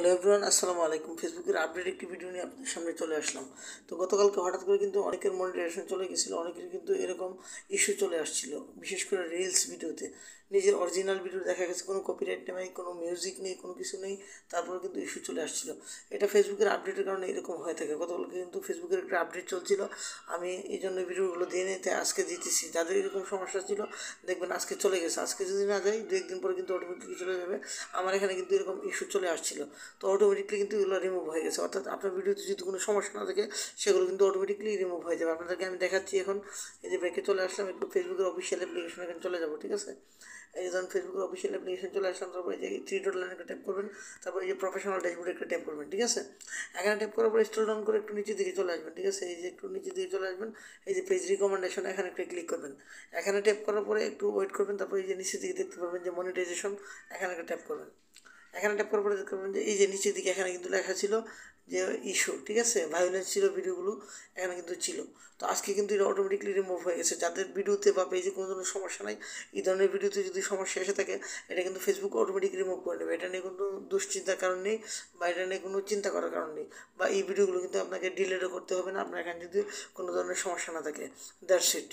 Hello everyone, আসসালামু আলাইকুম। ফেসবুকের আপডেট একটি ভিডিও নিয়ে আপনাদের সামনে চলে আসলাম। তো গতকালকে হঠাৎ করে কিন্তু অনেকের মনিটাইজেশন চলে গেছিলো, অনেকের কিন্তু এরকম ইস্যু চলে আসছিল, বিশেষ করে রিলস ভিডিওতে। নিজের অরিজিনাল ভিডিও দেখা গেছে কোনো কপিরাইট নেই, কোনো মিউজিক নেই, কোনো কিছু নেই, তারপরে কিন্তু ইস্যু চলে আসছিল। এটা ফেসবুকের আপডেটের কারণে এরকম হয়ে থাকে। গতকালকে কিন্তু ফেসবুকের একটা আপডেট চলছিল, আমি এই জন্য ভিডিওগুলো দিয়ে নিতে আজকে দিতেছি। যাদের এরকম সমস্যা ছিল দেখবেন আজকে চলে গেছে, আজকে যদি না যায় দু একদিন পরে কিন্তু অটোমেটিকলি চলে যাবে। আমার এখানে কিন্তু এরকম ইস্যু চলে আসছিল, তো অটোমেটিকলি কিন্তু এগুলো রিমুভ হয়ে গেছে। অর্থাৎ আপনার ভিডিওতে যদি কোনো সমস্যা না থাকে সেগুলো কিন্তু অটোমেটিকলি রিমুভ হয়ে যাবে। আপনাদেরকে আমি দেখাচ্ছি এখন। এই যে ব্যাকে চলে আসলাম, একটু ফেসবুকের অফিসিয়াল অ্যাপ্লিকেশন এখানে চলে যাবো, ঠিক আছে। এই যে ধরুন ফেসবুকের অফিসিয়াল অ্যাপ্লিকেশন চলে আসলাম, তারপর এই যে থ্রি ডট লাইনে একটা ট্যাপ করবেন, তারপর এই যে প্রফেশনাল ড্যাশবোর্ডে একটা ট্যাপ করবেন, ঠিক আছে। এখানে ট্যাপ করার পর স্ক্রল ডাউন করে একটু নিচের দিকে চলে আসবেন, ঠিক আছে। এই যে একটু নিচের দিকে চলে আসবেন, এই যে পেজ রিকমেন্ডেশন এখানে একটা ক্লিক করবেন। এখানে ট্যাপ করার পরে একটু ওয়েট করবেন, তারপর এই যে নিচের দিকে দেখতে পারবেন যে মনিটাইজেশন, এখানে একটা ট্যাপ করবেন। এখানে ট্যাপ করার পরে দেখতে পাবেন যে এই যে নিচের দিকে এখানে কিন্তু লেখা ছিল যে ইস্যু, ঠিক আছে, ভায়োলেন্স ছিল ভিডিওগুলো এখানে কিন্তু ছিল। তো আজকে কিন্তু এটা অটোমেটিকলি রিমুভ হয়ে গেছে। যাদের ভিডিওতে বা পেজে কোনো ধরনের সমস্যা নাই, এই ধরনের ভিডিওতে যদি সমস্যা এসে থাকে এটা কিন্তু ফেসবুক অটোমেটিক রিমুভ করে নেবে। এটা নিয়ে কোনো দুশ্চিন্তার কারণ নেই, বা এটা নিয়ে কোনো চিন্তা করার কারণ নেই, বা এই ভিডিওগুলো কিন্তু আপনাকে ডিলিটও করতে হবে না আপনার এখানে যদি কোনো ধরনের সমস্যা না থাকে। That's it.